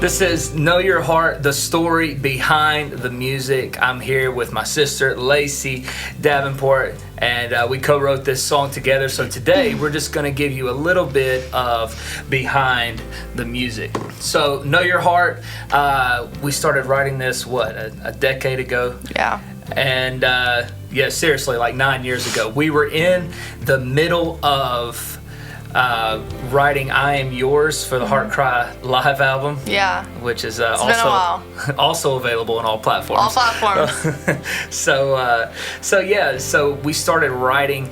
This is Know Your Heart, the story behind the music. I'm here with my sister, Lacey Davenport, and we co-wrote this song together. So today, we're just going to give you a little bit of behind the music. So, Know Your Heart, we started writing this, a decade ago? Yeah. And, yeah, seriously, like 9 years ago. We were in the middle of writing I Am Yours for the Heart Cry live album. Yeah. Which is been a while. also available on all platforms. All platforms. So we started writing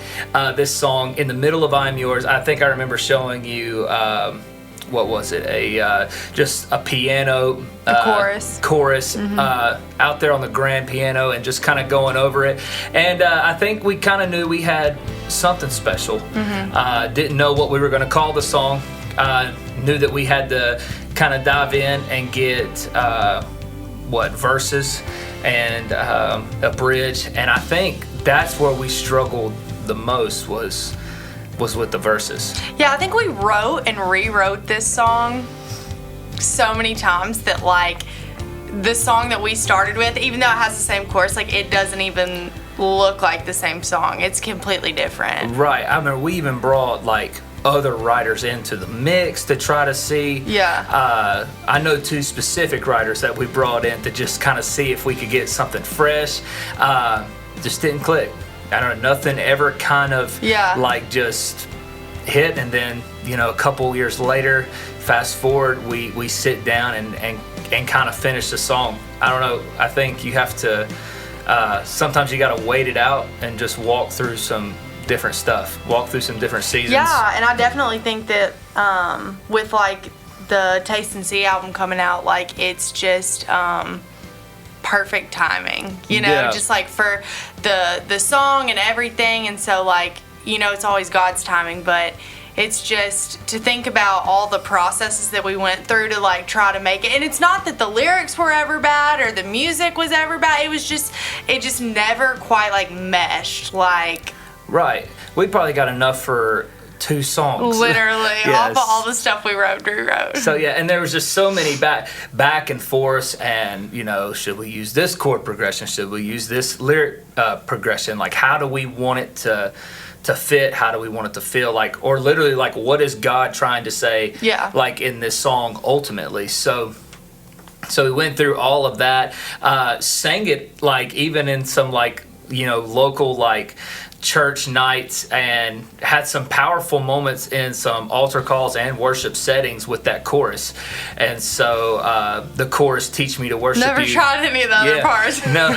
this song in the middle of I Am Yours. I think I remember showing you what was it? Just a piano chorus out there on the grand piano, and just kind of going over it. And I think we kind of knew we had something special. Didn't know what we were going to call the song. Knew that we had to kind of dive in and get verses and a bridge. And I think that's where we struggled the most was with the verses. Yeah, I think we wrote and rewrote this song so many times that, like, the song that we started with, even though it has the same chorus, like, it doesn't even look like the same song. It's completely different. Right. I mean, we even brought, like, other writers into the mix to try to see. Yeah. I know two specific writers that we brought in to just kind of see if we could get something fresh. Just didn't click. I don't know, nothing ever kind of like just hit. And then, a couple years later, fast forward, we sit down and kind of finish the song. I don't know, I think you have to, sometimes you got to wait it out and just walk through some different stuff, walk through some different seasons. Yeah, and I definitely think that with, like, the Taste and See album coming out, like, it's just perfect timing, just like for the song and everything. And so, like, it's always God's timing, but it's just to think about all the processes that we went through to, like, try to make it. And it's not that the lyrics were ever bad or the music was ever bad. It just never quite, like, meshed. Like, right, we probably got enough for 2 songs. Literally, Yes. all the stuff we rewrote. So yeah, and there was just so many back and forth, and should we use this chord progression? Should we use this lyric progression? Like, how do we want it to fit? How do we want it to feel like? Or literally, like, what is God trying to say? Yeah. Like, in this song ultimately. So we went through all of that, sang it, like, even in some, like, local, like, church nights, and had some powerful moments in some altar calls and worship settings with that chorus. And so the chorus, teach me to worship Never you. tried any of the other parts. No.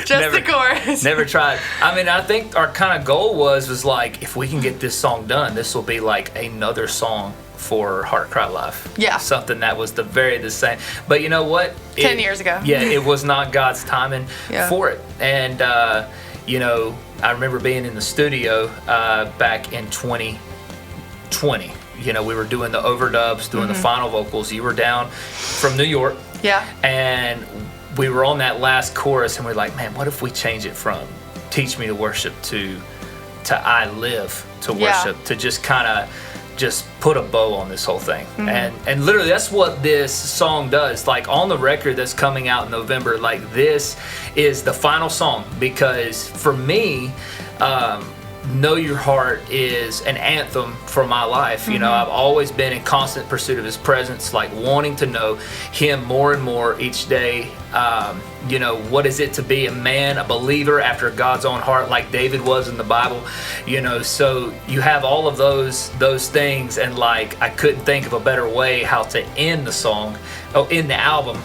Just the chorus. Never tried. I mean, I think our kind of goal was like, if we can get this song done, this will be like another song for Heart Cry Live. Yeah. Something that was the same. But you know what? 10 years ago. Yeah, it was not God's timing for it. And, I remember being in the studio back in 2020. We were doing the overdubs, doing the final vocals. You were down from New York. Yeah. And we were on that last chorus, and we're like, man, what if we change it from teach me to worship to I live to worship, to just kind of just put a bow on this whole thing. And literally that's what this song does. Like, on the record that's coming out in November, like, this is the final song, because for me, Know Your Heart is an anthem for my life. I've always been in constant pursuit of His presence, like wanting to know Him more and more each day. What is it to be a man, a believer after God's own heart, like David was in the Bible? So you have all of those things, and, like, I couldn't think of a better way how to end the song, in the album,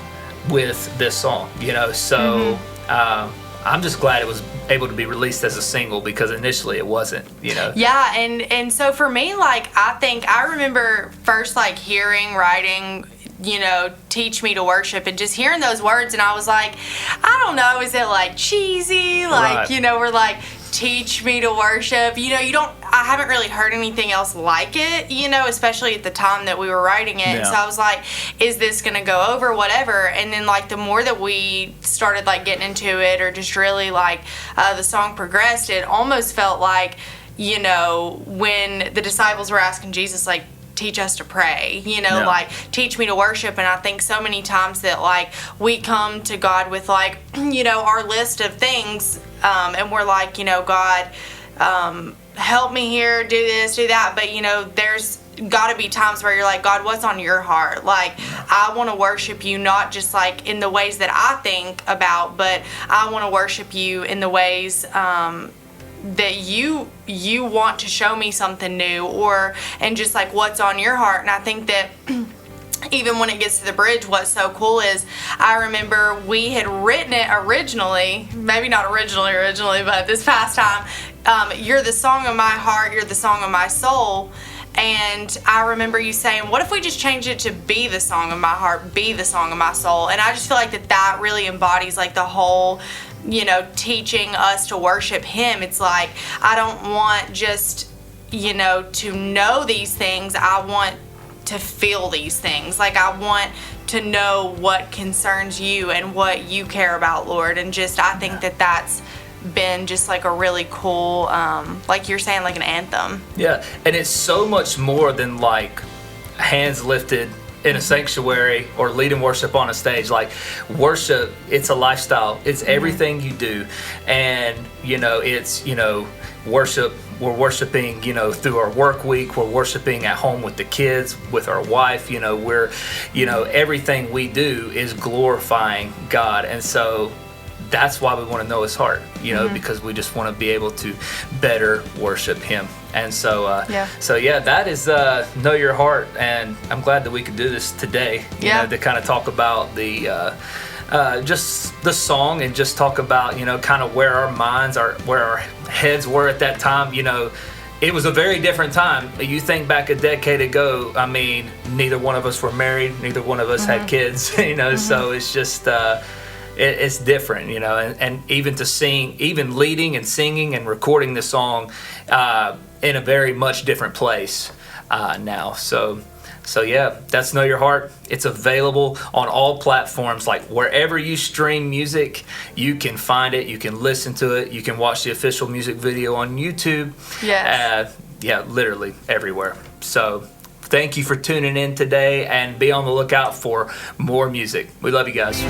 with this song. So I'm just glad it was able to be released as a single, because initially it wasn't, Yeah, and so for me, like, I remember first, like, writing, teach me to worship, and just hearing those words, and I was like, I don't know, is it, like, cheesy? Like, right. We're like, teach me to worship. I haven't really heard anything else like it, especially at the time that we were writing it. Yeah. And so I was like, is this going to go over? Whatever. And then, like, the more that we started, like, getting into it, or just really, like, the song progressed, it almost felt like, when the disciples were asking Jesus, like, teach us to pray, like teach me to worship. And I think so many times that like we come to God with like, our list of things, and we're like, God, help me here, do this, do that. But there's got to be times where you're like, God, what's on your heart? Like, I want to worship you, not just like in the ways that I think about, but I want to worship you in the ways that you want to show me something new, and just like what's on your heart. And I think that even when it gets to the bridge, what's so cool is I remember we had written it originally, maybe not originally, but this past time, you're the song of my heart, you're the song of my soul. And I remember you saying, what if we just change it to be the song of my heart, be the song of my soul? And I just feel like that really embodies like the whole, teaching us to worship him. It's like, I don't want just, to know these things. I want to feel these things. Like, I want to know what concerns you and what you care about, Lord. And just, I think that's been just like a really cool, like you're saying, like an anthem. Yeah, and it's so much more than like hands lifted in a sanctuary or leading worship on a stage. Like, worship, it's a lifestyle. It's everything you do. And it's worship, we're worshiping through our work week, we're worshiping at home with the kids, with our wife. We're everything we do is glorifying God. And so that's why we want to know his heart, because we just want to be able to better worship him. And so, that is Know Your Heart. And I'm glad that we could do this today, to kind of talk about the just the song, and just talk about, kind of where our minds are, where our heads were at that time. It was a very different time. You think back a decade ago, I mean, neither one of us were married, neither one of us had kids, so it's just, it's different, and even to sing, even leading and singing and recording the song in a very much different place now. So that's Know Your Heart. It's available on all platforms. Like, wherever you stream music, you can find it, you can listen to it, you can watch the official music video on YouTube. Yes. Literally everywhere. So thank you for tuning in today, and be on the lookout for more music. We love you guys.